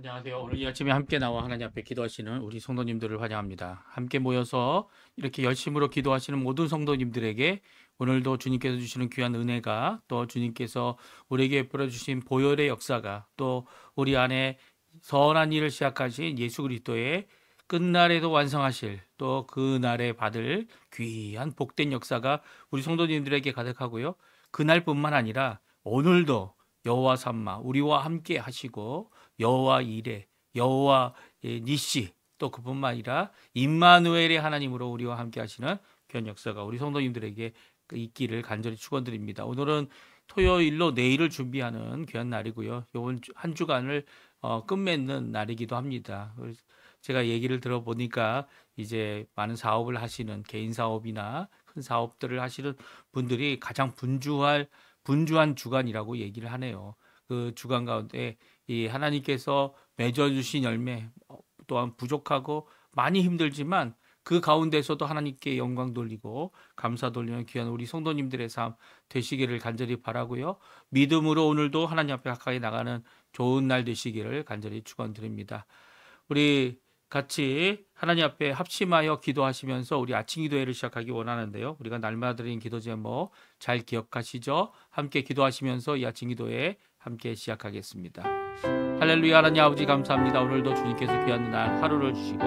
안녕하세요. 오늘 이 아침에 함께 나와 하나님 앞에 기도하시는 우리 성도님들을 환영합니다. 함께 모여서 이렇게 열심으로 기도하시는 모든 성도님들에게 오늘도 주님께서 주시는 귀한 은혜가, 또 주님께서 우리에게 베풀어 주신 보혈의 역사가, 또 우리 안에 선한 일을 시작하신 예수 그리스도의 끝날에도 완성하실, 또 그날에 받을 귀한 복된 역사가 우리 성도님들에게 가득하고요. 그날뿐만 아니라 오늘도 여호와 삼마 우리와 함께 하시고, 여호와 이레, 여호와 니시, 또 그뿐만 아니라 임마누엘의 하나님으로 우리와 함께 하시는 귀한 역사가 우리 성도님들에게 있기를 간절히 축원드립니다. 오늘은 토요일로 내일을 준비하는 귀한 날이고요. 이번 한 주간을 끝맺는 날이기도 합니다. 제가 얘기를 들어보니까 이제 많은 사업을 하시는, 개인 사업이나 큰 사업들을 하시는 분들이 가장 분주한 주간이라고 얘기를 하네요. 그 주간 가운데 이 하나님께서 맺어주신 열매, 또한 부족하고 많이 힘들지만 그 가운데서도 하나님께 영광 돌리고 감사 돌리는 귀한 우리 성도님들의 삶 되시기를 간절히 바라고요. 믿음으로 오늘도 하나님 앞에 가까이 나가는 좋은 날 되시기를 간절히 축원드립니다. 우리 같이 하나님 앞에 합심하여 기도하시면서 우리 아침 기도회를 시작하기 원하는데요. 우리가 날마다 드리는 기도 제목 잘 기억하시죠? 함께 기도하시면서 이 아침 기도회 함께 시작하겠습니다. 할렐루야. 하나님 아버지 감사합니다. 오늘도 주님께서 귀한 날 하루를 주시고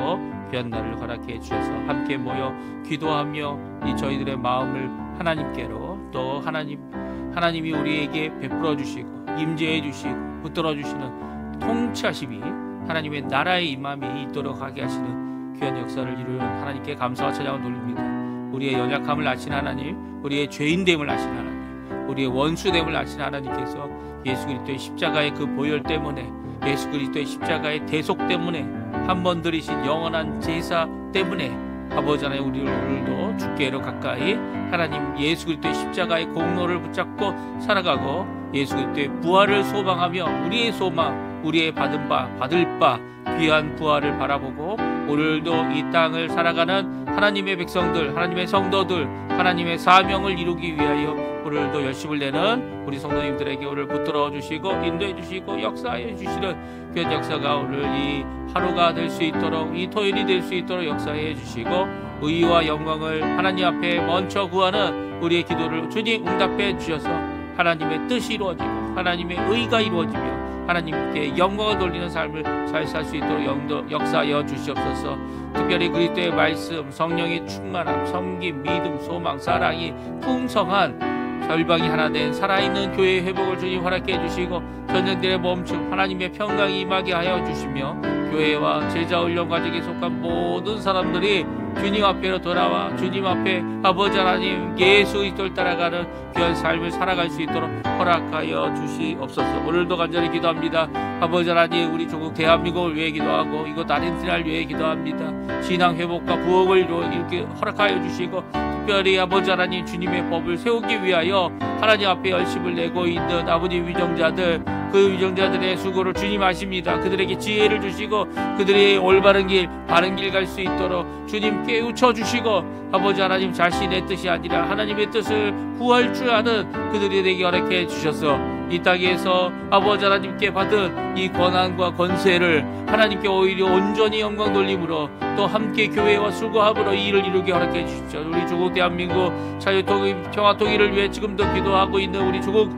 귀한 날을 허락해 주셔서 함께 모여 기도하며 이 저희들의 마음을 하나님께로, 또 하나님이 우리에게 베풀어 주시고 임재해 주시고 붙들어 주시는 통치하심이 하나님의 나라의 임함이 있도록 하게 하시는 귀한 역사를 이루는 하나님께 감사와 찬양을 돌립니다. 우리의 연약함을 아시는 하나님, 우리의 죄인됨을 아시는 하나님, 우리의 원수됨을 아시는 하나님께서 예수 그리스도의 십자가의 그 보혈 때문에, 예수 그리스도의 십자가의 대속 때문에, 한 번 드리신 영원한 제사 때문에 아버지 하나님, 우리 오늘도 주께로 가까이 하나님 예수 그리스도의 십자가의 공로를 붙잡고 살아가고 예수 그리스도의 부활을 소망하며 우리의 소망, 우리의 받을 바 귀한 부활을 바라보고 오늘도 이 땅을 살아가는 하나님의 백성들, 하나님의 성도들, 하나님의 사명을 이루기 위하여 오늘도 열심을 내는 우리 성도님들에게 오늘 붙들어 주시고 인도해 주시고 역사해 주시는 귀한 역사가 오늘 이 하루가 될 수 있도록, 이 토요일이 될 수 있도록 역사해 주시고 의와 영광을 하나님 앞에 먼저 구하는 우리의 기도를 주님 응답해 주셔서 하나님의 뜻이 이루어지고 하나님의 의가 이루어지며 하나님께 영광을 돌리는 삶을 잘 살 수 있도록 역사하여 주시옵소서. 특별히 그리스도의 말씀, 성령의 충만함, 섬김, 믿음, 소망, 사랑이 풍성한 절방이 하나 된 살아있는 교회의 회복을 주님 허락해 주시고 전쟁들의 멈춤, 하나님의 평강이 임하게 하여 주시며 교회와 제자훈련 과정에 속한 모든 사람들이 주님 앞에로 돌아와 주님 앞에 아버지 하나님 예수 그리스도를 따라가는 귀한 삶을 살아갈 수 있도록 허락하여 주시옵소서. 오늘도 간절히 기도합니다. 아버지 하나님, 우리 조국 대한민국을 위해 기도하고 이곳 아르헨티나를 위해 기도합니다. 신앙 회복과 부흥을 이렇게 허락하여 주시고 특별히 아버지 하나님 주님의 법을 세우기 위하여 하나님 앞에 열심을 내고 있는 아버지 위정자들, 그 위정자들의 수고를 주님 아십니다. 그들에게 지혜를 주시고 그들의 올바른 길, 바른 길 갈 수 있도록 주님 깨우쳐 주시고 아버지 하나님 자신의 뜻이 아니라 하나님의 뜻을 구할 줄 아는 그들에게 허락해 주셔서 이 땅에서 아버지 하나님께 받은 이 권한과 권세를 하나님께 오히려 온전히 영광 돌림으로 또 함께 교회와 수고함으로 이 일을 이루게 허락해 주십시오. 우리 조국 대한민국 평화 통일을 위해 지금도 기도하고 있는 우리 조국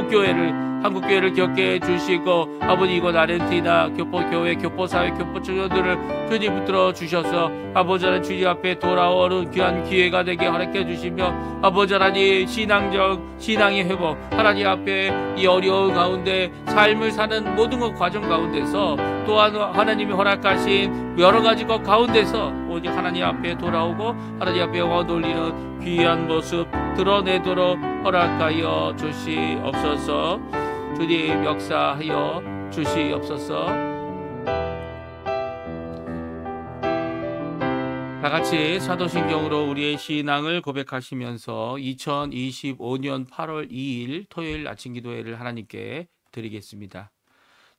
교회를, 한국 교회를 기억해 주시고 아버지 이곳 아르헨티나 교포교회, 교포사회, 교포청년들을 주님 붙들어 주셔서 아버지 하나님 주님 앞에 돌아오는 귀한 기회가 되게 허락해 주시며 아버지 하나님 신앙의 회복, 하나님 앞에 이 어려운 가운데 삶을 사는 모든 것 과정 가운데서 또한 하나님이 허락하신 여러 가지 것 가운데서 오직 하나님 앞에 돌아오고 하나님 앞에 영광 돌리는 귀한 모습 드러내도록 허락하여 주시옵소서. 주님 역사하여 주시옵소서. 다같이 사도신경으로 우리의 신앙을 고백하시면서 2025년 8월 2일 토요일 아침 기도회를 하나님께 드리겠습니다.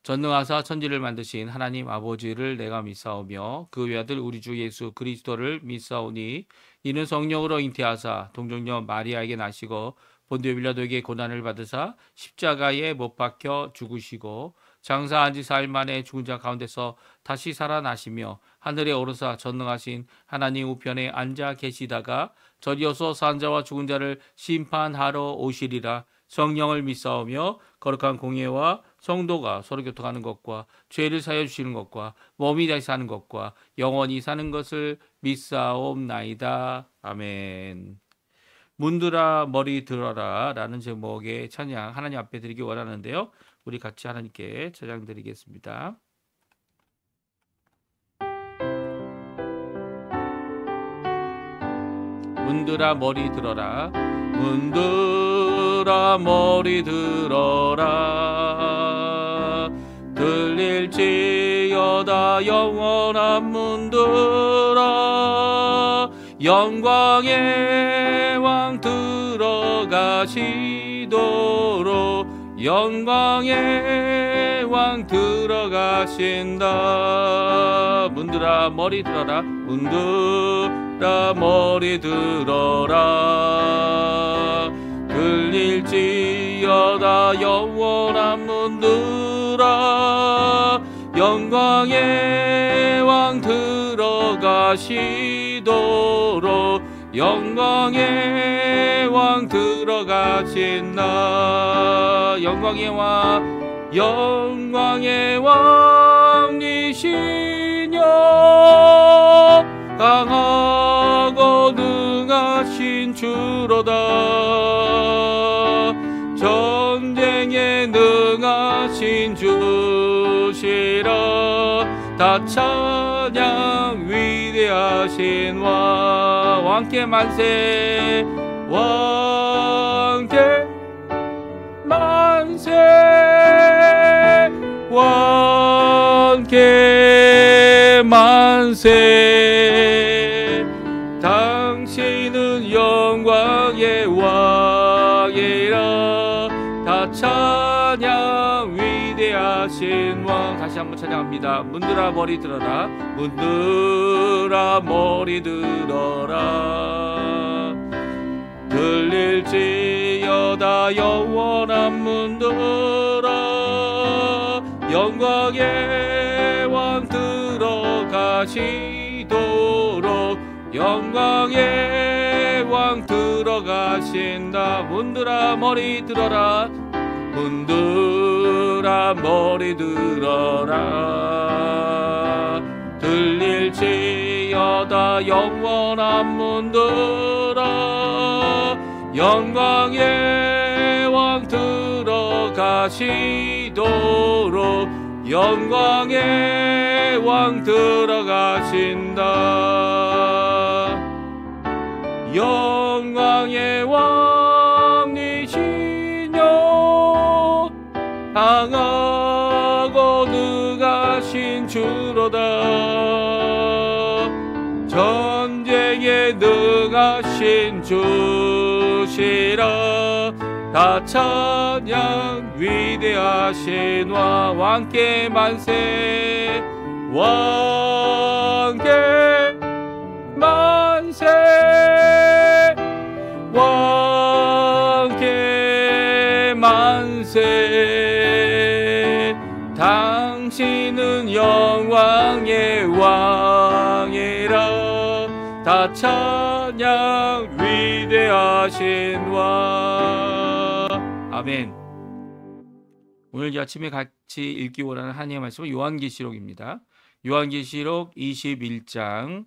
전능하사 천지를 만드신 하나님 아버지를 내가 믿사오며 그 외아들 우리 주 예수 그리스도를 믿사오니 이는 성령으로 잉태하사 동정녀 마리아에게 나시고 본디오 빌라도에게 고난을 받으사 십자가에 못 박혀 죽으시고 장사한 지 사흘 만에 죽은 자 가운데서 다시 살아나시며 하늘에 오르사 전능하신 하나님 우편에 앉아 계시다가 저리어서 산 자와 죽은 자를 심판하러 오시리라. 성령을 믿사오며 거룩한 공예와 성도가 서로 교통하는 것과 죄를 사여 주시는 것과 몸이 다시 사는 것과 영원히 사는 것을 믿사옵나이다. 아멘. 문들아 머리 들어라 라는 제목의 찬양 하나님 앞에 드리기 원하는데요. 우리 같이 하나님께 찬양 드리겠습니다. 문들아 머리 들어라, 문들아 머리 들어라. 들릴지어다 영원한 문들아. 영광의 왕 들어가시도록, 영광의 왕 들어가신다. 문들아 머리 들어라, 문들아 머리 들어라. 들릴지어다 영원한 문들아. 영광의 왕 들어가시도록, 영광의 왕 들어가신다. 영광의 왕, 영광의 왕이시여. 강하고 능하신 주로다. 전쟁에 능하신 주시라. 다 찬양 위대하신 왕. 왕께 만세, 왕께 만세, 왕께 만세. 당신은 영광의 왕이라. 다 찬양 위대하신 왕. 다시 한번 찬양합니다. 문들아 머리 들어라, 문들아 머리 들어라. 들릴지어다 영원한 문들아. 영광의 왕 들어가시도록, 영광의 왕 들어가신다. 문들아 머리 들어라, 문들아 머리 들어라. 들릴지어다 영원한 문들아. 영광의 왕 들어가시도록, 영광의 왕 들어가신다. 영광의 왕이시여. 강하고 능하신 주로다. 전쟁에 능하신 주시라. 다 찬양 위대하신 왕. 왕께 만세, 왕께 만세, 왕께 만세. 당신은 영광의 왕이라. 다 찬양 위대하신 왕. 아멘. 오늘 아침에 같이 읽기 원하는 하나님의 말씀은 요한계시록입니다. 요한계시록 21장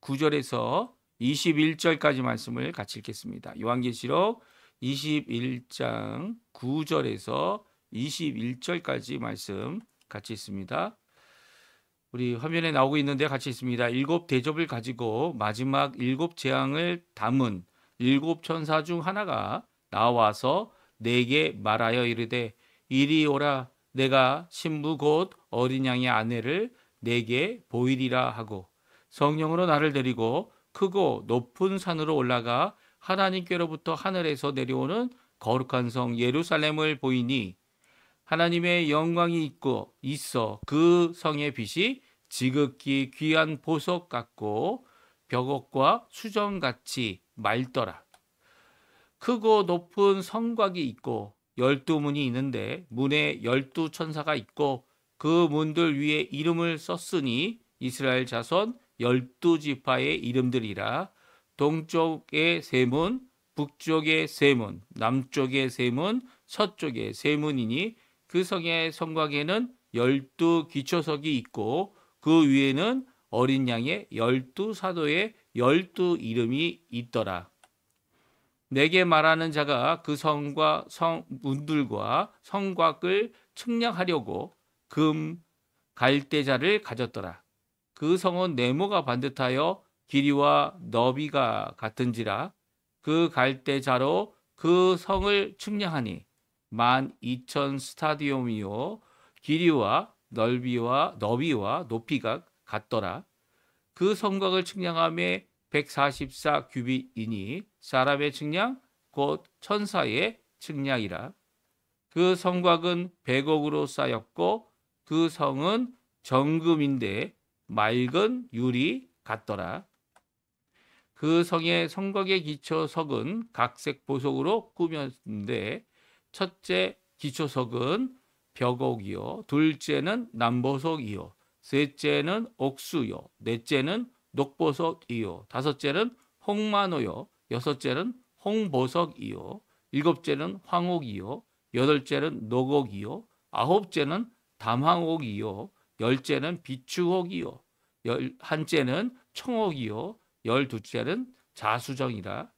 9절에서 21절까지 말씀을 같이 읽겠습니다. 요한계시록 21장 9절에서 21절까지 말씀 같이 있습니다. 우리 화면에 나오고 있는데 같이 있습니다. 7 대접을 가지고 마지막 7 재앙을 담은 7 천사 중 하나가 나와서 내게 말하여 이르되 이리 오라. 내가 신부 곧 어린 양의 아내를 내게 보이리라 하고 성령으로 나를 데리고 크고 높은 산으로 올라가 하나님께로부터 하늘에서 내려오는 거룩한 성 예루살렘을 보이니 하나님의 영광이 있어 그 성의 빛이 지극히 귀한 보석 같고 벽옥과 수정같이 맑더라. 크고 높은 성곽이 있고 12문이 있는데 문에 12천사가 있고 그 문들 위에 이름을 썼으니 이스라엘 자손 12지파의 이름들이라. 동쪽의 세 문, 북쪽의 세 문, 남쪽의 세 문, 서쪽의 세 문이니 그 성의 성곽에는 12기초석이 있고 그 위에는 어린 양의 12사도의 12이름이 있더라. 내게 말하는 자가 그 성과 문들과 성곽을 측량하려고 금 갈대자를 가졌더라. 그 성은 네모가 반듯하여 길이와 너비가 같은지라. 그 갈대자로 그 성을 측량하니 12,000 스타디움이요 길이와 넓이와 너비와 높이가 같더라. 그 성곽을 측량함에 144 규빗이니 사람의 측량 곧 천사의 측량이라. 그 성곽은 100억으로 쌓였고 그 성은 정금인데 맑은 유리 같더라. 그 성의 성곽의 기초석은 각색 보석으로 꾸몄는데 첫째 기초석은 벽옥이요 둘째는 남보석이요 셋째는 옥수요 넷째는 녹보석이요 다섯째는 홍마노요 여섯째는 홍보석이요 일곱째는 황옥이요 여덟째는 녹옥이요 아홉째는 담황옥이요 열째는 비추옥이요 열한째는 청옥이요 열두째는 자수정이라.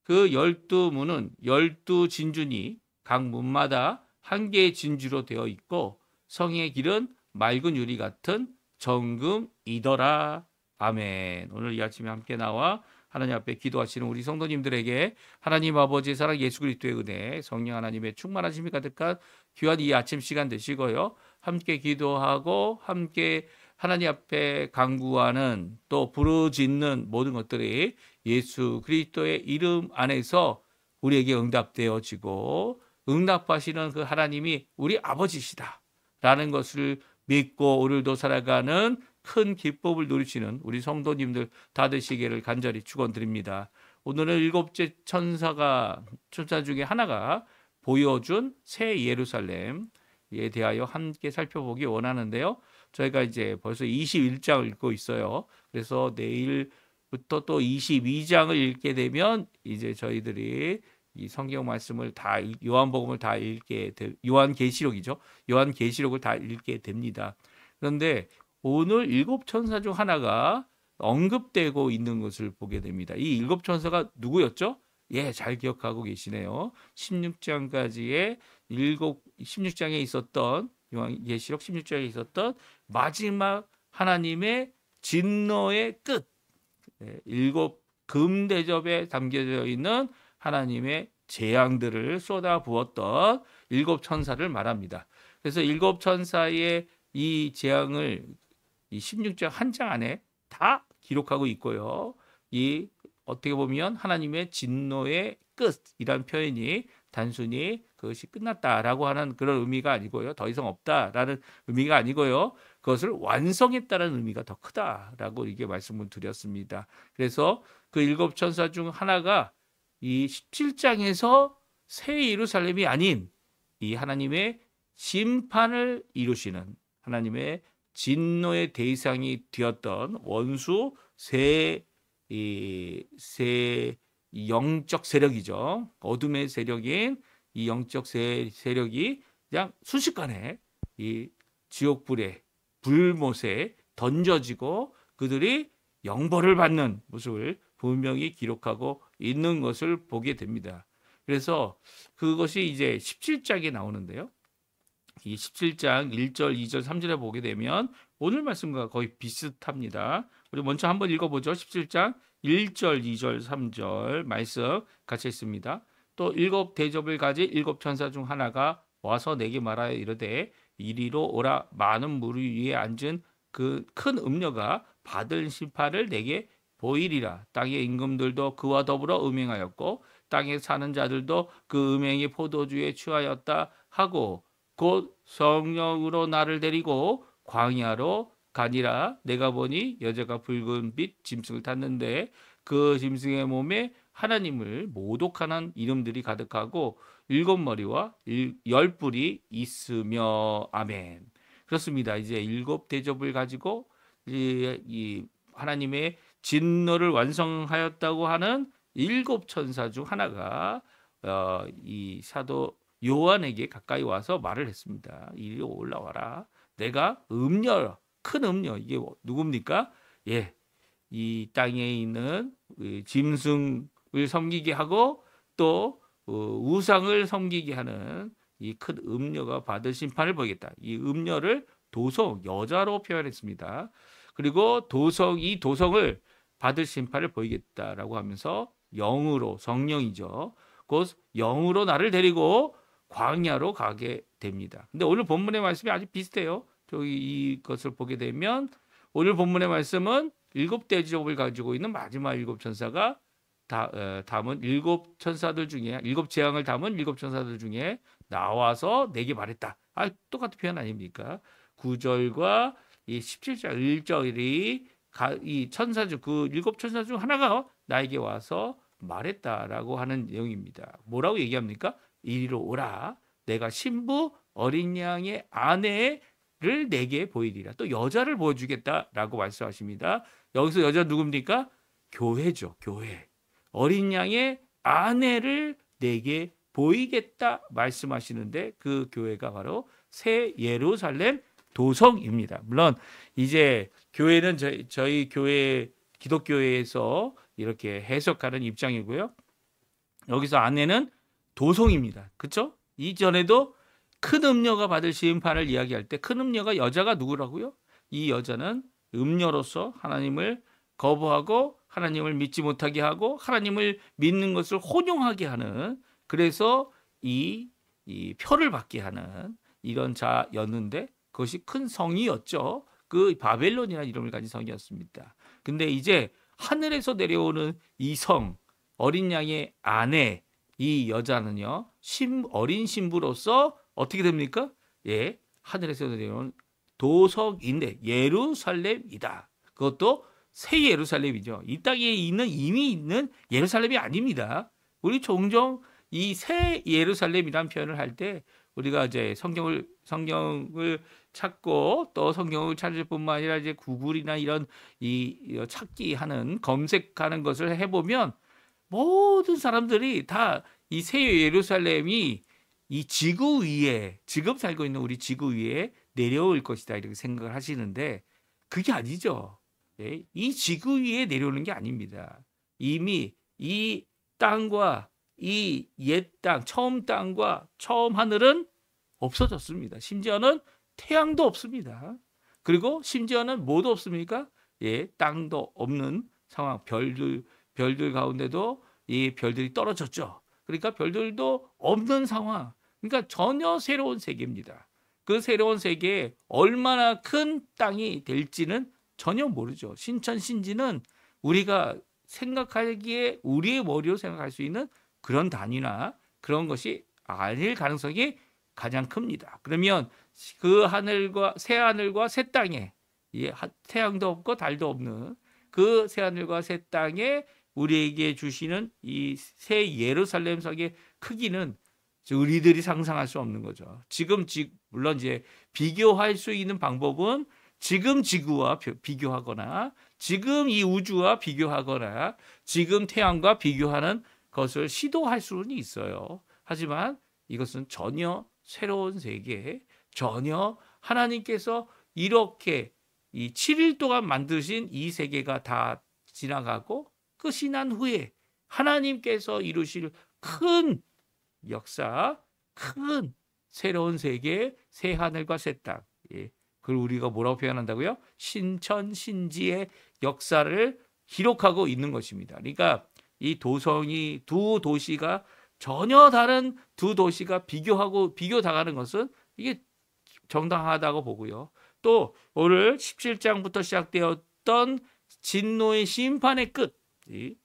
그 12문은 12진주니 각 문마다 한 개의 진주로 되어 있고 성의 길은 맑은 유리 같은 정금이더라. 아멘. 오늘 이 아침에 함께 나와 하나님 앞에 기도하시는 우리 성도님들에게 하나님 아버지의 사랑 예수 그리스도의 은혜 성령 하나님의 충만하심이 가득한 귀한 이 아침 시간 되시고요. 함께 기도하고 함께 하나님 앞에 간구하는 또 부르짖는 모든 것들이 예수 그리스도의 이름 안에서 우리에게 응답되어지고 응답하시는 그 하나님이 우리 아버지시다라는 것을 믿고 오늘도 살아가는 큰 기쁨을 누리시는 우리 성도님들 다 되시기를 간절히 축원드립니다. 오늘은 일곱째 천사 중에 하나가 보여준 새 예루살렘에 대하여 함께 살펴보기 원하는데요. 저희가 이제 벌써 21장을 읽고 있어요. 그래서 내일부터 또 22장을 읽게 되면 이제 저희들이 이 성경 말씀을 다 요한복음을 다 읽게 요한계시록이죠. 요한계시록을 다 읽게 됩니다. 그런데 오늘 일곱 천사 중 하나가 언급되고 있는 것을 보게 됩니다. 이 일곱 천사가 누구였죠? 예, 잘 기억하고 계시네요. 16장까지의 16장에 있었던 요한계시록 16장에 있었던 마지막 하나님의 진노의 끝, 일곱 금대접에 담겨져 있는 하나님의 재앙들을 쏟아부었던 일곱 천사를 말합니다. 그래서 일곱 천사의 이 재앙을 이 16장 한 장 안에 다 기록하고 있고요. 이 어떻게 보면 하나님의 진노의 끝이란 표현이 단순히 그것이 끝났다라고 하는 그런 의미가 아니고요. 더 이상 없다라는 의미가 아니고요. 그것을 완성했다는 의미가 더 크다라고 이게 말씀을 드렸습니다. 그래서 그 일곱 천사 중 하나가 이 17장에서 새 예루살렘이 아닌 이 하나님의 심판을 이루시는 하나님의 진노의 대상이 되었던 원수 새 영적 세력이죠. 어둠의 세력인 이 영적 세력이 그냥 순식간에 이 지옥불에 불못에 던져지고 그들이 영벌을 받는 모습을 분명히 기록하고 있는 것을 보게 됩니다. 그래서 그것이 이제 17장에 나오는데요. 이 17장 1절, 2절, 3절에 보게 되면 오늘 말씀과 거의 비슷합니다. 우리 먼저 한번 읽어보죠. 17장 1절, 2절, 3절 말씀 같이 있습니다. 또 일곱 대접을 가진 일곱 천사 중 하나가 와서 내게 말하여 이르되 이리로 오라. 많은 물 위에 앉은 그 큰 음녀가 받을 심판을 내게 보이리라. 땅의 임금들도 그와 더불어 음행하였고 땅에 사는 자들도 그 음행의 포도주에 취하였다 하고 곧 성령으로 나를 데리고 광야로 가니라. 내가 보니 여자가 붉은 빛 짐승을 탔는데 그 짐승의 몸에 하나님을 모독하는 이름들이 가득하고 7머리와 10뿔이 있으며 아멘. 그렇습니다. 이제 7대접을 가지고 이 하나님의 진노를 완성하였다고 하는 7천사 중 하나가 이 사도 요한에게 가까이 와서 말을 했습니다. 이리 올라와라. 내가 큰 음녀, 이게 누굽니까? 예, 이 땅에 있는 짐승을 섬기게 하고 또 우상을 섬기게 하는 이 큰 음녀가 받을 심판을 보이겠다. 이 음녀를 도성, 여자로 표현했습니다. 그리고 이 도성을 받을 심판을 보이겠다라고 하면서 영으로, 성령이죠. 곧 영으로 나를 데리고 광야로 가게 됩니다. 근데 오늘 본문의 말씀이 아주 비슷해요. 저기 이것을 보게 되면 오늘 본문의 말씀은 7대접을 가지고 있는 마지막 7천사가 담은 7천사들 중에 7재앙을 담은 7천사들 중에 나와서 내게 말했다. 똑같은 표현 아닙니까? 9절과 이 17절 1절이 이 천사 중 그 7천사 중 하나가 나에게 와서 말했다라고 하는 내용입니다. 뭐라고 얘기합니까? 이리로 오라. 내가 신부 어린 양의 아내를 내게 보이리라. 또 여자를 보여주겠다라고 말씀하십니다. 여기서 여자 누굽니까? 교회죠. 교회. 어린 양의 아내를 내게 보이겠다 말씀하시는데 그 교회가 바로 새 예루살렘 도성입니다. 물론 이제 교회는 저희 교회 기독교회에서 이렇게 해석하는 입장이고요. 여기서 아내는 도성입니다. 그렇죠? 이전에도 큰 음녀가 받을 심판을 이야기할 때 큰 음녀가 여자가 누구라고요? 이 여자는 음녀로서 하나님을 거부하고 하나님을 믿지 못하게 하고 하나님을 믿는 것을 혼용하게 하는, 그래서 이 표를 받게 하는 이런 자였는데 그것이 큰 성이었죠. 그 바벨론이라는 이름을 가진 성이었습니다. 근데 이제 하늘에서 내려오는 이 성, 어린 양의 아내, 이 여자는요, 어린 신부로서 어떻게 됩니까? 예, 하늘에서 내려오는 도성인데 예루살렘이다. 그것도 새 예루살렘이죠. 이 땅에 이미 있는 예루살렘이 아닙니다. 우리 종종 이 새 예루살렘이라는 표현을 할 때 우리가 이제 성경을 찾고 또 성경을 찾을 뿐만 아니라 이제 구글이나 이런 찾기 하는 검색하는 것을 해보면 모든 사람들이 다 이 새 예루살렘이 이 지구 위에, 지금 살고 있는 우리 지구 위에 내려올 것이다 이렇게 생각을 하시는데 그게 아니죠. 예? 이 지구 위에 내려오는 게 아닙니다. 이미 이 땅과 이 옛 땅, 처음 땅과 처음 하늘은 없어졌습니다. 심지어는 태양도 없습니다. 그리고 심지어는 뭐도 없습니까? 예, 땅도 없는 상황. 별들 가운데도 이 별들이 떨어졌죠. 그러니까 별들도 없는 상황. 그러니까 전혀 새로운 세계입니다. 그 새로운 세계에 얼마나 큰 땅이 될지는 전혀 모르죠. 신천신지는 우리가 생각하기에 우리의 머리로 생각할 수 있는 그런 단위나 그런 것이 아닐 가능성이 가장 큽니다. 그러면 그 새 하늘과 새 땅에, 태양도 없고 달도 없는 그 새 하늘과 새 땅에 우리에게 주시는 이 새 예루살렘 성의 크기는 우리들이 상상할 수 없는 거죠. 물론 이제 비교할 수 있는 방법은 지금 지구와 비교하거나 지금 이 우주와 비교하거나 지금 태양과 비교하는 것을 시도할 수는 있어요. 하지만 이것은 전혀 새로운 세계, 전혀 하나님께서 이렇게 이 7일 동안 만드신 이 세계가 다 지나가고 끝이 난 후에 하나님께서 이루실 큰 역사, 큰 새로운 세계, 새 하늘과 새 땅. 그걸 우리가 뭐라고 표현한다고요? 신천신지의 역사를 기록하고 있는 것입니다. 그러니까 이 두 도시가 전혀 다른 두 도시가 비교당하는 것은 이게 정당하다고 보고요. 또 오늘 17장부터 시작되었던 진노의 심판의 끝,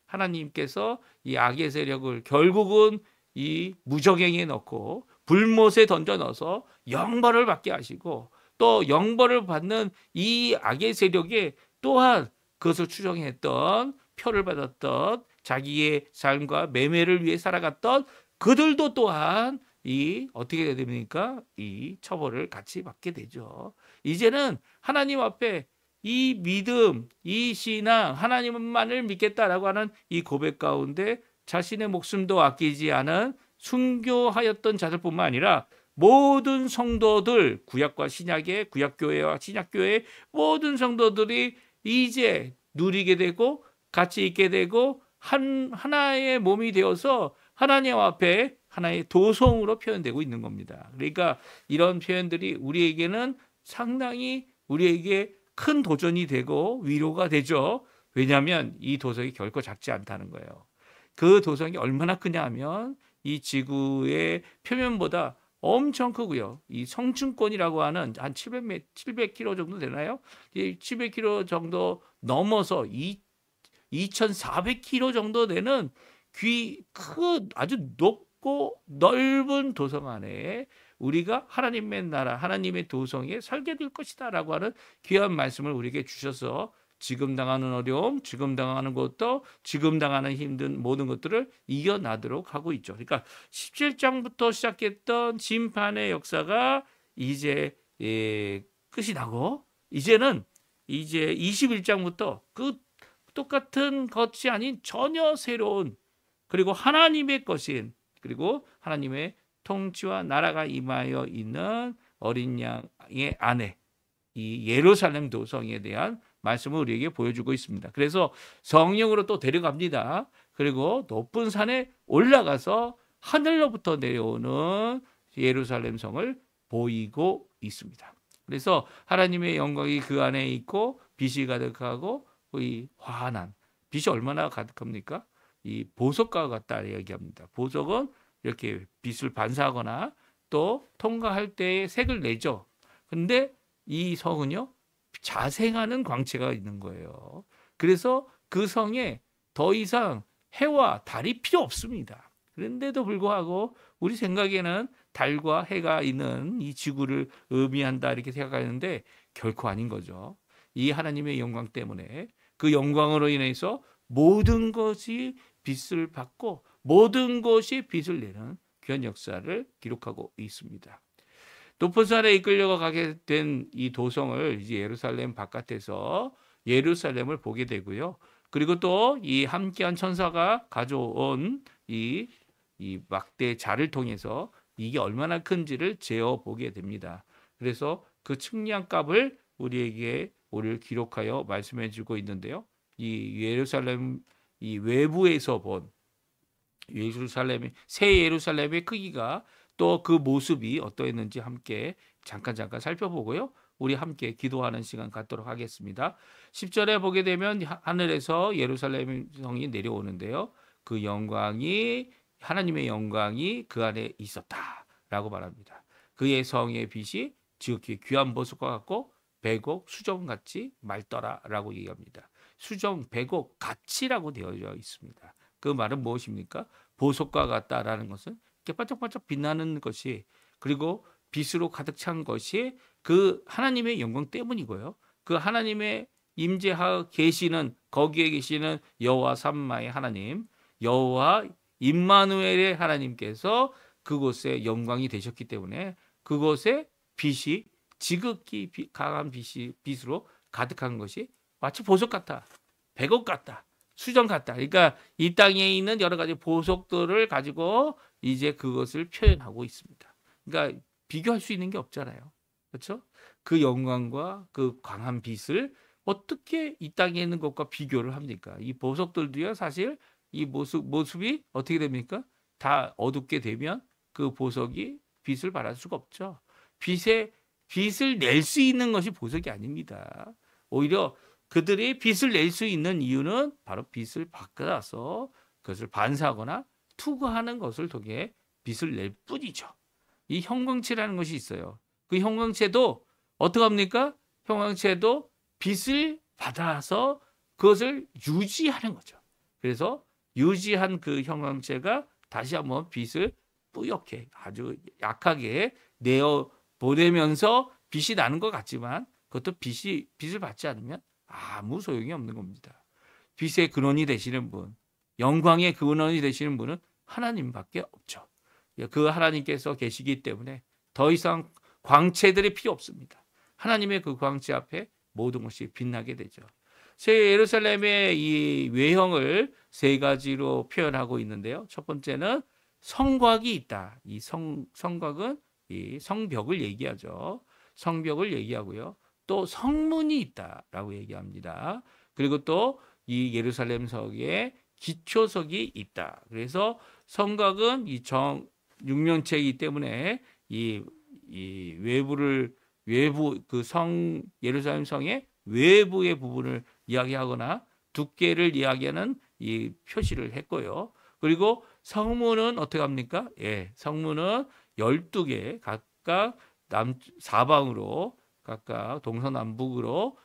하나님께서 이 악의 세력을 결국은 이 무저갱이에 넣고 불못에 던져 넣어서 영벌을 받게 하시고 또 영벌을 받는 이 악의 세력에 또한 그것을 추종했던 표를 받았던 자기의 삶과 매매를 위해 살아갔던 그들도 또한 이 어떻게 됩니까? 이 처벌을 같이 받게 되죠. 이제는 하나님 앞에 이 믿음, 이 신앙, 하나님만을 믿겠다라고 하는 이 고백 가운데 자신의 목숨도 아끼지 않은 순교하였던 자들뿐만 아니라 모든 성도들, 구약과 신약의 구약교회와 신약교회의 모든 성도들이 이제 누리게 되고 같이 있게 되고 하나의 몸이 되어서 하나님 앞에 하나의 도성으로 표현되고 있는 겁니다. 그러니까 이런 표현들이 우리에게는 상당히 우리에게 큰 도전이 되고 위로가 되죠. 왜냐하면 이 도성이 결코 작지 않다는 거예요. 그 도성이 얼마나 크냐 하면 이 지구의 표면보다 엄청 크고요. 이 성층권이라고 하는 한 700km 정도 되나요? 700km 정도 넘어서 2,400km 정도 되는 아주 높고 넓은 도성 안에 우리가 하나님의 나라, 하나님의 도성에 살게 될 것이다 라고 하는 귀한 말씀을 우리에게 주셔서 지금 당하는 어려움, 지금 당하는 것도, 지금 당하는 힘든 모든 것들을 이겨나도록 하고 있죠. 그러니까 17장부터 시작했던 심판의 역사가 이제 끝이 나고 이제는 이제 21장부터 그 똑같은 것이 아닌 전혀 새로운 그리고 하나님의 것인 그리고 하나님의 통치와 나라가 임하여 있는 어린 양의 안에 이 예루살렘 도성에 대한 말씀을 우리에게 보여주고 있습니다. 그래서 성령으로 또 데려갑니다. 그리고 높은 산에 올라가서 하늘로부터 내려오는 예루살렘 성을 보이고 있습니다. 그래서 하나님의 영광이 그 안에 있고 빛이 가득하고 이 환한 빛이 얼마나 가득합니까? 이 보석과 같다 얘기합니다. 보석은 이렇게 빛을 반사하거나 또 통과할 때 색을 내죠. 근데 이 성은요 자생하는 광채가 있는 거예요. 그래서 그 성에 더 이상 해와 달이 필요 없습니다. 그런데도 불구하고 우리 생각에는 달과 해가 있는 이 지구를 의미한다 이렇게 생각하는데 결코 아닌 거죠. 이 하나님의 영광 때문에 그 영광으로 인해서 모든 것이 빛을 받고 모든 것이 빛을 내는 귀한 역사를 기록하고 있습니다. 높은 산에 이끌려 가게 된 이 도성을 이제 예루살렘 바깥에서 예루살렘을 보게 되고요. 그리고 또 이 함께한 천사가 가져온 이 막대 자를 통해서 이게 얼마나 큰지를 재어 보게 됩니다. 그래서 그 측량값을 우리에게 오늘 기록하여 말씀해 주고 있는데요. 이 예루살렘 이 외부에서 본 예루살렘의 새 예루살렘의 크기가 또 그 모습이 어떠했는지 함께 잠깐 살펴보고요. 우리 함께 기도하는 시간 갖도록 하겠습니다. 10절에 보게 되면 하늘에서 예루살렘 성이 내려오는데요. 그 영광이 하나님의 영광이 그 안에 있었다라고 말합니다. 그의 성의 빛이 지극히 귀한 보석과 같고 백옥 수정같이 맑더라라고 얘기합니다. 수정, 백옥, 같이라고 되어져 있습니다. 그 말은 무엇입니까? 보석과 같다라는 것은 이렇게 반짝반짝 빛나는 것이 그리고 빛으로 가득 찬 것이 그 하나님의 영광 때문이고요. 그 하나님의 임재하 계시는 거기에 계시는 여호와 삼마의 하나님, 여호와 임마누엘의 하나님께서 그곳에 영광이 되셨기 때문에 그곳에 빛이 지극히 강한 빛으로 가득한 것이 마치 보석 같다, 백옥 같다, 수정 같다. 그러니까 이 땅에 있는 여러 가지 보석들을 가지고 이제 그것을 표현하고 있습니다. 그러니까 비교할 수 있는 게 없잖아요. 그렇죠? 그 영광과 그 강한 빛을 어떻게 이 땅에 있는 것과 비교를 합니까? 이 보석들도요, 사실 이 모습이 어떻게 됩니까? 다 어둡게 되면 그 보석이 빛을 발할 수가 없죠. 빛을 낼 수 있는 것이 보석이 아닙니다. 오히려 그들이 빛을 낼 수 있는 이유는 바로 빛을 받아서 그것을 반사하거나 투과하는 것을 통해 빛을 낼 뿐이죠. 이 형광체라는 것이 있어요. 그 형광체도 어떻게 합니까? 형광체도 빛을 받아서 그것을 유지하는 거죠. 그래서 유지한 그 형광체가 다시 한번 빛을 뿌옇게 아주 약하게 내어 보내면서 빛이 나는 것 같지만 그것도 빛을 받지 않으면 아무 소용이 없는 겁니다. 빛의 근원이 되시는 분, 영광의 근원이 되시는 분은 하나님밖에 없죠. 그 하나님께서 계시기 때문에 더 이상 광채들이 필요 없습니다. 하나님의 그 광채 앞에 모든 것이 빛나게 되죠. 새 예루살렘의 이 외형을 세 가지로 표현하고 있는데요. 첫 번째는 성곽이 있다. 이 성곽은 이 성벽을 얘기하죠. 성벽을 얘기하고요. 또 성문이 있다라고 얘기합니다. 그리고 또 이 예루살렘 성에 기초석이 있다. 그래서 성곽은 이 육면체이기 때문에 이 외부 그 예루살렘 성의 외부의 부분을 이야기하거나 두께를 이야기하는 이 표시를 했고요. 그리고 성문은 어떻게 합니까? 예, 성문은 12개 각각 사방으로 각각 동서남북으로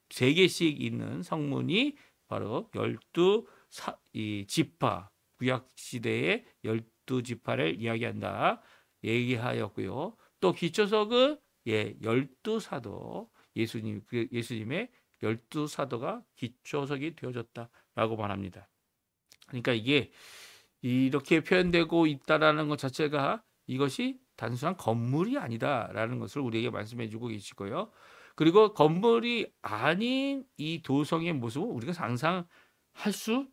3개씩 있는 성문이 바로 12지파 구약 시대의 12지파를 이야기한다 얘기하였고요. 또 기초석은 12사도 예수님의 12사도가 기초석이 되어졌다라고 말합니다. 그러니까 이게 이렇게 표현되고 있다라는 것 자체가 이것이 단순한 건물이 아니다라는 것을 우리에게 말씀해 주고 계시고요. 그리고 건물이 아닌 이 도성의 모습은 우리가 상상할 수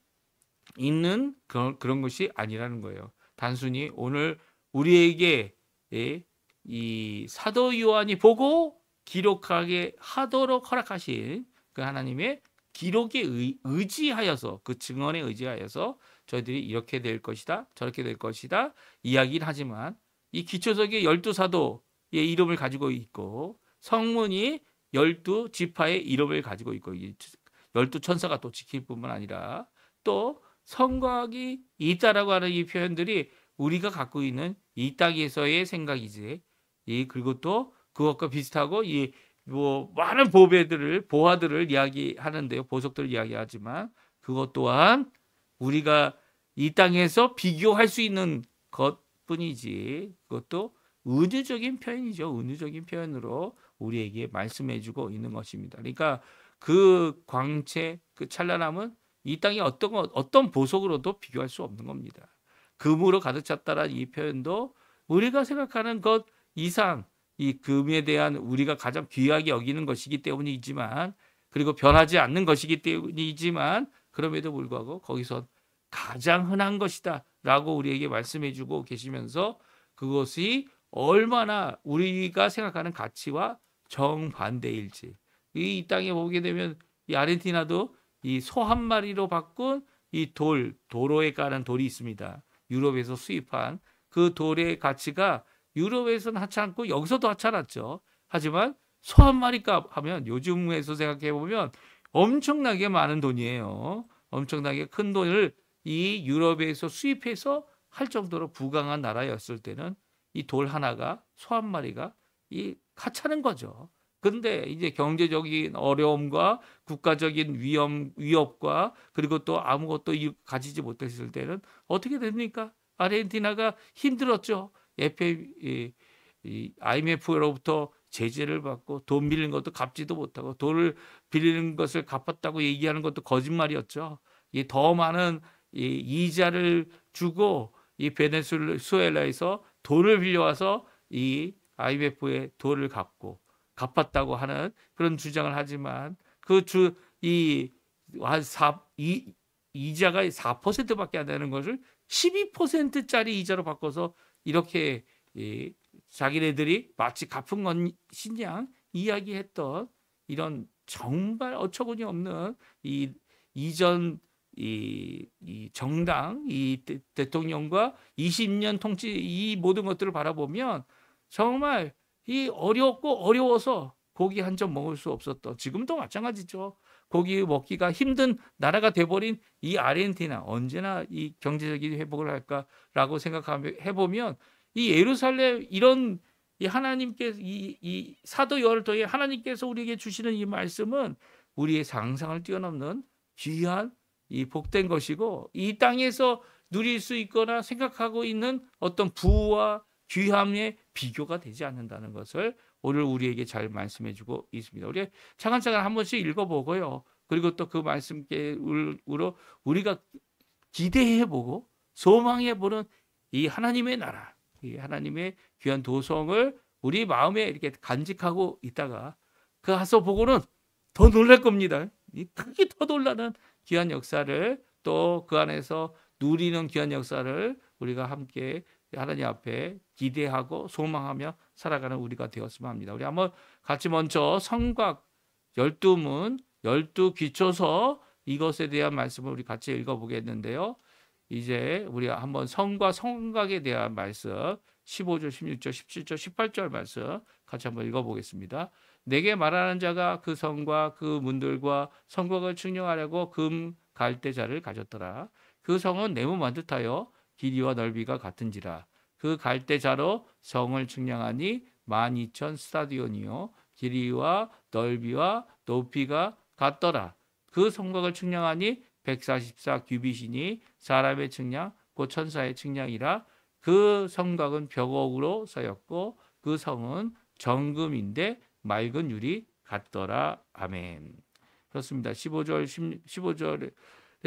있는 그런 것이 아니라는 거예요. 단순히 오늘 우리에게 이 사도 요한이 보고 기록하게 하도록 허락하신 그 하나님의 기록에 의지하여서 그 증언에 의지하여서 저희들이 이렇게 될 것이다 저렇게 될 것이다 이야기를 하지만 이 기초석의 12사도의 이름을 가지고 있고 성문이 12지파의 이름을 가지고 있고 12천사가 또 지킬 뿐만 아니라 또 성곽이 있다라고 하는 이 표현들이 우리가 갖고 있는 이 땅에서의 생각이지. 그리고 또 그것과 비슷하고 많은 보화들을 이야기하는데요. 보석들을 이야기하지만 그것 또한 우리가 이 땅에서 비교할 수 있는 것뿐이지. 그것도 은유적인 표현이죠. 은유적인 표현으로 우리에게 말씀해주고 있는 것입니다. 그러니까 그 광채, 그 찬란함은 이 땅의 어떤 보석으로도 비교할 수 없는 겁니다. 금으로 가득 찼다라는 이 표현도 우리가 생각하는 것 이상 이 금에 대한 우리가 가장 귀하게 여기는 것이기 때문이지만 그리고 변하지 않는 것이기 때문이지만 그럼에도 불구하고 거기서 가장 흔한 것이다 라고 우리에게 말씀해 주고 계시면서 그것이 얼마나 우리가 생각하는 가치와 정반대일지 이 땅에 보게 되면 이 아르헨티나도 이 소 한 마리로 바꾼 이 도로에 까는 돌이 있습니다. 유럽에서 수입한 그 돌의 가치가 유럽에서는 하찮고 여기서도 하찮았죠. 하지만 소 한 마리 값 하면 요즘에서 생각해 보면 엄청나게 많은 돈이에요. 엄청나게 큰 돈을 이 유럽에서 수입해서 할 정도로 부강한 나라였을 때는 이 돌 하나가 소 한 마리가 이 하찮은 거죠. 근데 이제 경제적인 어려움과 국가적인 위협과 그리고 또 아무것도 가지지 못했을 때는 어떻게 됩니까? 아르헨티나가 힘들었죠. IMF로부터 제재를 받고 돈 빌리는 것도 갚지도 못하고 돈을 빌리는 것을 갚았다고 얘기하는 것도 거짓말이었죠. 더 많은 이자를 주고 이 베네수엘라에서 돈을 빌려와서 이 IMF의 돈을 갚았다고 하는 그런 주장을 하지만 이자가 4%밖에 안 되는 것을 12%짜리 이자로 바꿔서 이렇게 자기네들이 마치 갚은 것이냐 이야기했던 이런 정말 어처구니 없는 이전 정당 대통령과 20년 통치 이 모든 것들을 바라보면 정말 어렵고 어려워서 고기 한 점 먹을 수 없었던 지금도 마찬가지죠. 고기 먹기가 힘든 나라가 돼버린 이 아르헨티나 언제나 이 경제적인 회복을 할까라고 해보면 이 예루살렘 이런 이 하나님께서 이 사도 요한을 통해 하나님께서 우리에게 주시는 이 말씀은 우리의 상상을 뛰어넘는 귀한 이 복된 것이고 이 땅에서 누릴 수 있거나 생각하고 있는 어떤 부와 귀함의 비교가 되지 않는다는 것을 오늘 우리에게 잘 말씀해주고 있습니다. 우리 차근차근 한 번씩 읽어보고요. 그리고 또 그 말씀으로 우리가 기대해보고 소망해보는 이 하나님의 나라, 이 하나님의 귀한 도성을 우리 마음에 이렇게 간직하고 있다가 그 가서 보고는 더 놀랄 겁니다. 이 크게 더 놀라는 귀한 역사를 또 그 안에서 누리는 귀한 역사를 우리가 함께 하나님 앞에 기대하고 소망하며 살아가는 우리가 되었으면 합니다. 우리 한번 같이 먼저 성곽 12문 12기초서 이것에 대한 말씀을 우리 같이 읽어보겠는데요. 이제 우리 한번 성과 성곽에 대한 말씀 15절, 16절, 17절, 18절 말씀 같이 한번 읽어보겠습니다. 내게 말하는 자가 그 성과 그 문들과 성곽을 측량하려고 금 갈대자를 가졌더라. 그 성은 네모만 듯하여 길이와 넓이가 같은지라. 그 갈대자로 성을 측량하니 12,000 스타디온이요 길이와 넓이와 높이가 같더라. 그 성곽을 측량하니 144 규빗이니 사람의 측량 곧 천사의 측량이라. 그 성곽은 벽옥으로 쌓였고 그 성은 정금인데 맑은 유리 같더라. 아멘. 그렇습니다. 15절에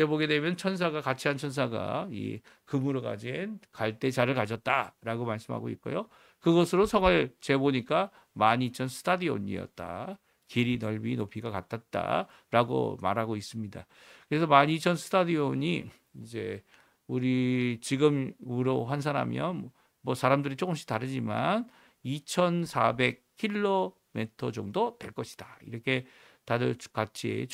보게 되면 천사가 같이 한 천사가 이 금으로 가진 갈대자를 가졌다라고 말씀하고 있고요. 그것으로 성을 재보니까 12,000 스타디온이었다. 길이, 넓이, 높이가 같았다라고 말하고 있습니다. 그래서 12,000 스타디온이 이제 우리 지금으로 환산하면 뭐 사람들이 조금씩 다르지만 2,400km 정도 될 것이다. 이렇게 다들 같이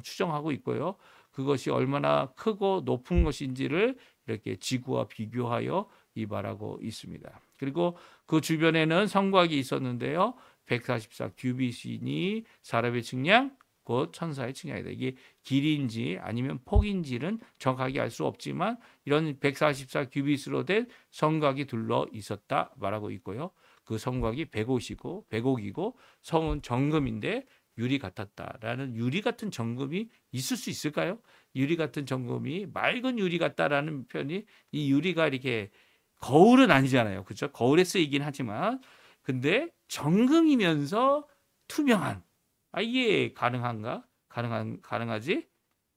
추정하고 있고요. 그것이 얼마나 크고 높은 것인지를 이렇게 지구와 비교하여 이 말하고 있습니다. 그리고 그 주변에는 성곽이 있었는데요. 144 규빗이니 사람의 측량 곧 천사의 측량이다. 이게 길이인지 아니면 폭인지는 정확하게 알 수 없지만 이런 144 규빗으로 된 성곽이 둘러 있었다 말하고 있고요. 그 성곽이 백옥이고 성은 정금인데 유리 같았다라는 유리 같은 정금이 있을 수 있을까요? 유리 같은 정금이 맑은 유리 같다라는 표현이 이 유리가 이렇게 거울은 아니잖아요. 그렇죠? 거울에 쓰이긴 하지만 근데 정금이면서 투명한 이게 가능한가? 가능하지?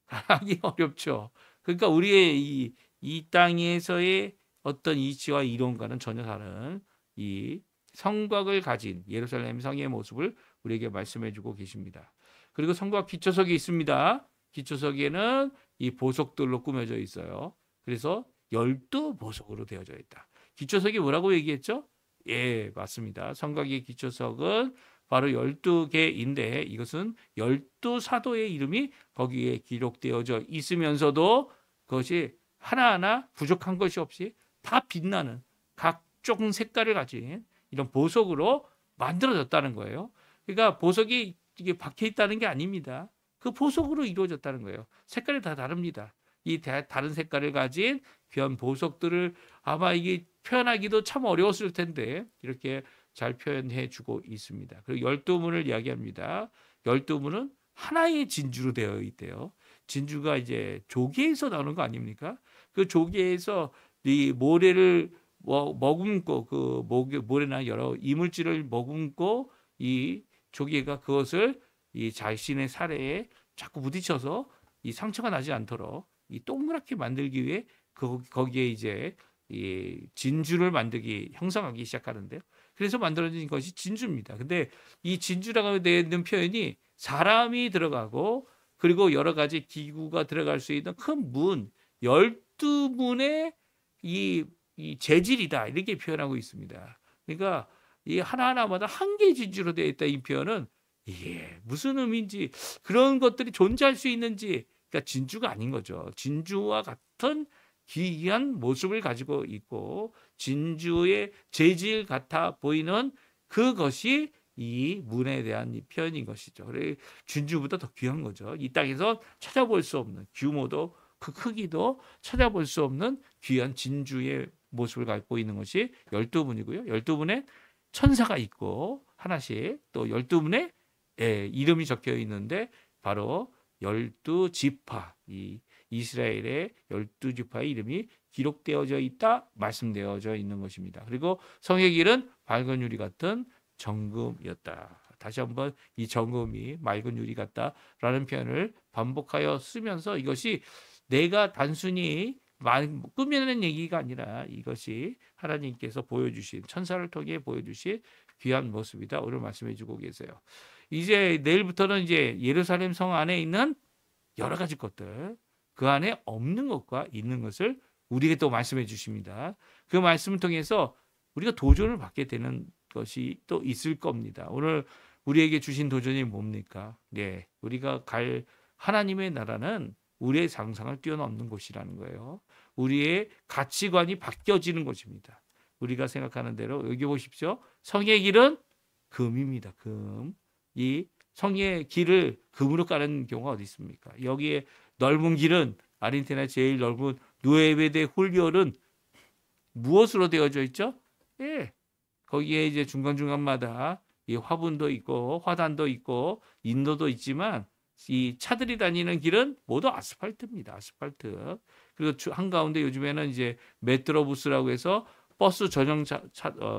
하기 어렵죠. 그러니까 우리의 이 땅에서의 어떤 이치와 이론과는 전혀 다른 이 성곽을 가진 예루살렘 성의 모습을 우리에게 말씀해주고 계십니다. 그리고 성곽 기초석이 있습니다. 기초석에는 이 보석들로 꾸며져 있어요. 그래서 12보석으로 되어져 있다. 기초석이 뭐라고 얘기했죠? 예, 맞습니다. 성곽의 기초석은 바로 12개인데 이것은 12사도의 이름이 거기에 기록되어져 있으면서도 그것이 하나하나 부족한 것이 없이 다 빛나는 각종 색깔을 가진 이런 보석으로 만들어졌다는 거예요. 그러니까 보석이 이게 박혀 있다는 게 아닙니다. 그 보석으로 이루어졌다는 거예요. 색깔이 다 다릅니다. 이 다른 색깔을 가진 귀한 보석들을 아마 이게 표현하기도 참 어려웠을 텐데 이렇게 잘 표현해 주고 있습니다. 그리고 12문을 이야기합니다. 12문은 하나의 진주로 되어 있대요. 진주가 이제 조개에서 나오는 거 아닙니까? 그 조개에서 이 모래를 머금고 그 모래나 여러 이물질을 머금고 이 조개가 그것을 이 자신의 살에 자꾸 부딪혀서 이 상처가 나지 않도록 이 동그랗게 만들기 위해 거기에 이제 이 진주를 형성하기 시작하는데요. 그래서 만들어진 것이 진주입니다. 근데 이 진주라고 되어 있는 표현이 사람이 들어가고 그리고 여러 가지 기구가 들어갈 수 있는 큰 문, 12문의 이 재질이다. 이렇게 표현하고 있습니다. 그러니까 이 하나하나마다 한 개의 진주로 되어 있다. 이 표현은 이게 무슨 의미인지 그런 것들이 존재할 수 있는지 그러니까 진주가 아닌 거죠. 진주와 같은 기이한 모습을 가지고 있고 진주의 재질 같아 보이는 그것이 이 문에 대한 표현인 것이죠. 그래 진주보다 더 귀한 거죠. 이 땅에서 찾아볼 수 없는 규모도 그 크기도 찾아볼 수 없는 귀한 진주의 모습을 갖고 있는 것이 12문이고요. 12문에 천사가 있고 하나씩 또 12문에 이름이 적혀 있는데 바로 12지파 이 이스라엘의 12지파의 이름이 기록되어져 있다 말씀되어져 있는 것입니다. 그리고 성의 길은 밝은 유리 같은 정금이었다. 다시 한번 이 정금이 맑은 유리 같다라는 표현을 반복하여 쓰면서 이것이 내가 단순히 꾸며낸 얘기가 아니라 이것이 하나님께서 보여주신 천사를 통해 보여주신 귀한 모습이다. 오늘 말씀해주고 계세요. 이제 내일부터는 이제 예루살렘 성 안에 있는 여러 가지 것들, 그 안에 없는 것과 있는 것을 우리에게 또 말씀해 주십니다. 그 말씀을 통해서 우리가 도전을 받게 되는 것이 또 있을 겁니다. 오늘 우리에게 주신 도전이 뭡니까? 네, 우리가 갈 하나님의 나라는 우리의 상상을 뛰어넘는 곳이라는 거예요. 우리의 가치관이 바뀌어지는 것입니다. 우리가 생각하는 대로 여기 보십시오. 성의 길은 금입니다. 금. 이 성의 길을 금으로 까는 경우가 어디 있습니까? 여기에 넓은 길은 아르헨티나의 제일 넓은 누에베 훌리올은 무엇으로 되어져 있죠? 예. 거기에 이제 중간중간마다 이 화분도 있고 화단도 있고 인도도 있지만 이 차들이 다니는 길은 모두 아스팔트입니다. 아스팔트. 그리고 한가운데 요즘에는 이제 메트로부스라고 해서 버스 전용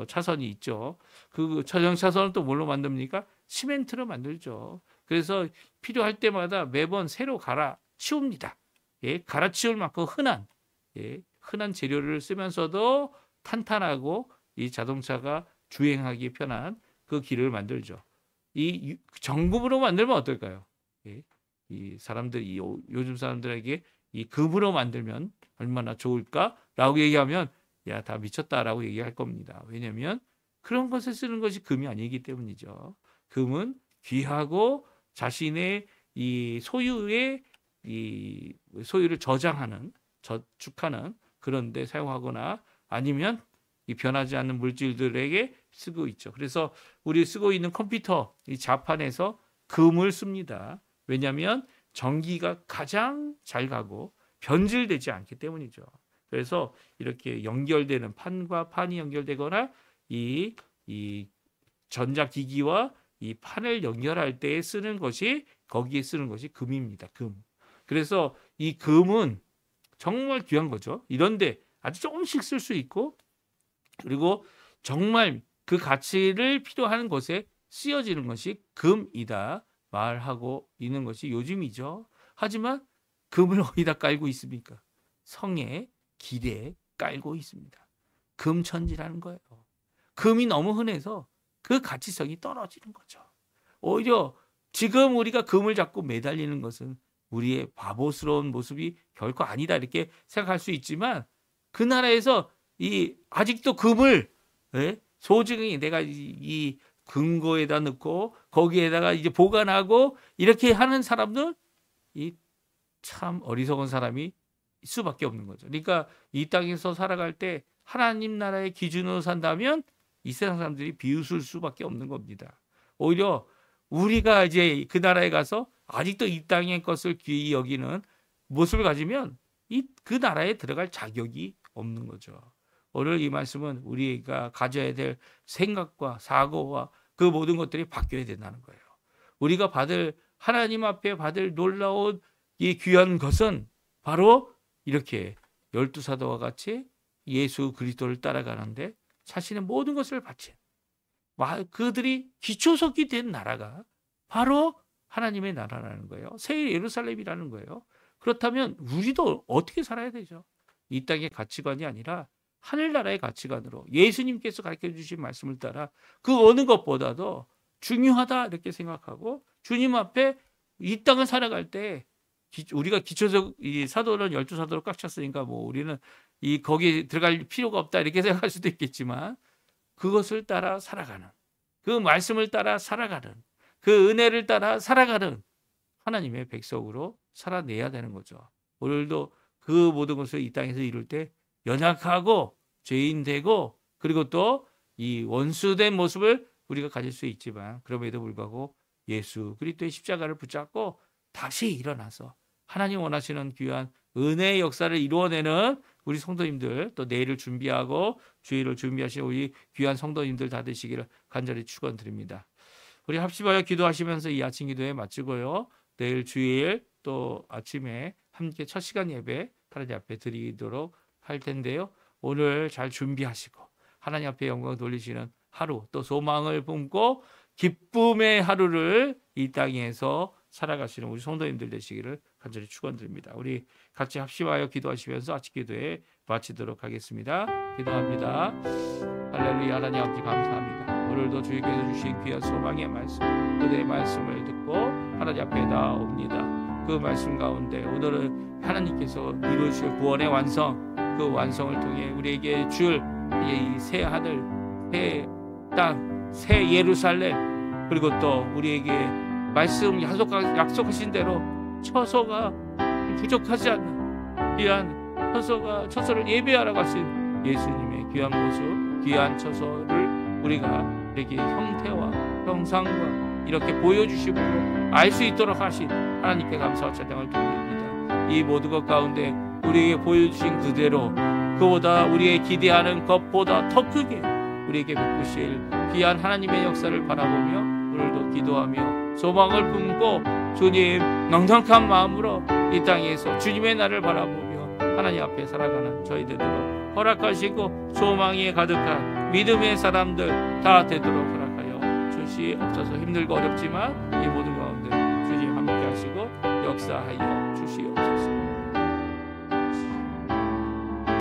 차선이 있죠. 그 전용 차선을 또 뭘로 만듭니까? 시멘트로 만들죠. 그래서 필요할 때마다 매번 새로 갈아치웁니다. 예, 갈아치울 만큼 흔한 재료를 쓰면서도 탄탄하고 이 자동차가 주행하기 편한 그 길을 만들죠. 이 정금으로 만들면 어떨까요? 예, 이 사람들이 요즘 사람들에게 이 금으로 만들면 얼마나 좋을까라고 얘기하면 야, 다 미쳤다라고 얘기할 겁니다. 왜냐하면 그런 것을 쓰는 것이 금이 아니기 때문이죠. 금은 귀하고 자신의 이 소유의 이 소유를 저축하는 그런 데 사용하거나 아니면 이 변하지 않는 물질들에게 쓰고 있죠. 그래서 우리 쓰고 있는 컴퓨터 이 자판에서 금을 씁니다. 왜냐하면 전기가 가장 잘 가고 변질되지 않기 때문이죠. 그래서 이렇게 연결되는 판과 판이 연결되거나 이 전자기기와 이 판을 연결할 때 쓰는 것이 거기에 쓰는 것이 금입니다. 금. 그래서 이 금은 정말 귀한 거죠. 이런데 아주 조금씩 쓸 수 있고 그리고 정말 그 가치를 필요한 곳에 쓰여지는 것이 금이다 말하고 있는 것이 요즘이죠. 하지만 금을 어디다 깔고 있습니까? 성의 길에 깔고 있습니다. 금천지라는 거예요. 금이 너무 흔해서 그 가치성이 떨어지는 거죠. 오히려 지금 우리가 금을 잡고 매달리는 것은 우리의 바보스러운 모습이 결코 아니다 이렇게 생각할 수 있지만 그 나라에서 아직도 금을 소중히 내가 이 금고에다 넣고 거기에다가 이제 보관하고 이렇게 하는 사람들 참 어리석은 사람이 수밖에 없는 거죠. 그러니까 이 땅에서 살아갈 때 하나님 나라의 기준으로 산다면 이 세상 사람들이 비웃을 수밖에 없는 겁니다. 오히려 우리가 이제 그 나라에 가서 아직도 이 땅의 것을 귀히 여기는 모습을 가지면 그 나라에 들어갈 자격이 없는 거죠. 오늘 이 말씀은 우리가 가져야 될 생각과 사고와 그 모든 것들이 바뀌어야 된다는 거예요. 우리가 하나님 앞에 받을 놀라운 이 귀한 것은 바로 이렇게 12사도와 같이 예수 그리스도를 따라가는데 자신의 모든 것을 바친 그들이 기초석이 된 나라가 바로 하나님의 나라라는 거예요. 새 예루살렘이라는 거예요. 그렇다면 우리도 어떻게 살아야 되죠? 이 땅의 가치관이 아니라 하늘나라의 가치관으로 예수님께서 가르쳐 주신 말씀을 따라 그 어느 것보다도 중요하다 이렇게 생각하고 주님 앞에 이 땅을 살아갈 때 우리가 기초적 사도는 12사도로 꽉 찼으니까 뭐 우리는 거기에 들어갈 필요가 없다 이렇게 생각할 수도 있겠지만 그것을 따라 살아가는 그 말씀을 따라 살아가는 그 은혜를 따라 살아가는 하나님의 백성으로 살아내야 되는 거죠. 오늘도 그 모든 것을 이 땅에서 이룰 때 연약하고 죄인 되고 그리고 또 이 원수된 모습을 우리가 가질 수 있지만 그럼에도 불구하고 예수 그리스도의 십자가를 붙잡고 다시 일어나서 하나님 원하시는 귀한 은혜의 역사를 이루어내는 우리 성도님들 또 내일을 준비하고 주일을 준비하시는 우리 귀한 성도님들 다 되시기를 간절히 축원드립니다. 우리 합심하여 기도하시면서 이 아침 기도회 마치고요. 내일 주일 또 아침에 함께 첫 시간 예배 하나님 앞에 드리도록 할 텐데요. 오늘 잘 준비하시고 하나님 앞에 영광 돌리시는 하루 또 소망을 품고 기쁨의 하루를 이 땅에서 살아가시는 우리 성도님들 되시기를 간절히 축원드립니다. 우리 같이 합심하여 기도하시면서 아침 기도에 마치도록 하겠습니다. 기도합니다. 할렐루야. 하나님 아버지 감사합니다. 오늘도 주님께서 주신 귀한 소망의 말씀, 그대의 말씀을 듣고 하나님 앞에 나옵니다. 그 말씀 가운데 오늘은 하나님께서 이루실 구원의 완성, 그 완성을 통해 우리에게 줄 이 새 하늘, 새 땅, 새 예루살렘, 그리고 또 우리에게 말씀 약속하신 대로 처소가 부족하지 않는 귀한 처소를 예배하러 가신 예수님의 귀한 모습, 귀한 처소를 우리가 이렇게 형태와 형상과 이렇게 보여주심으로 알 수 있도록 하신 하나님께 감사와 찬양을 드립니다. 이 모든 것 가운데 우리에게 보여주신 그대로 그보다 우리의 기대하는 것보다 더 크게 우리에게 베푸실 귀한 하나님의 역사를 바라보며 오늘도 기도하며 소망을 품고 주님 넉넉한 마음으로 이 땅에서 주님의 날을 바라보며 하나님 앞에 살아가는 저희들로 허락하시고 소망이 가득한 믿음의 사람들 다 되도록 허락하여 주시옵소서. 힘들고 어렵지만 이 모든 가운데 주님 함께 하시고 역사하여 주시옵소서.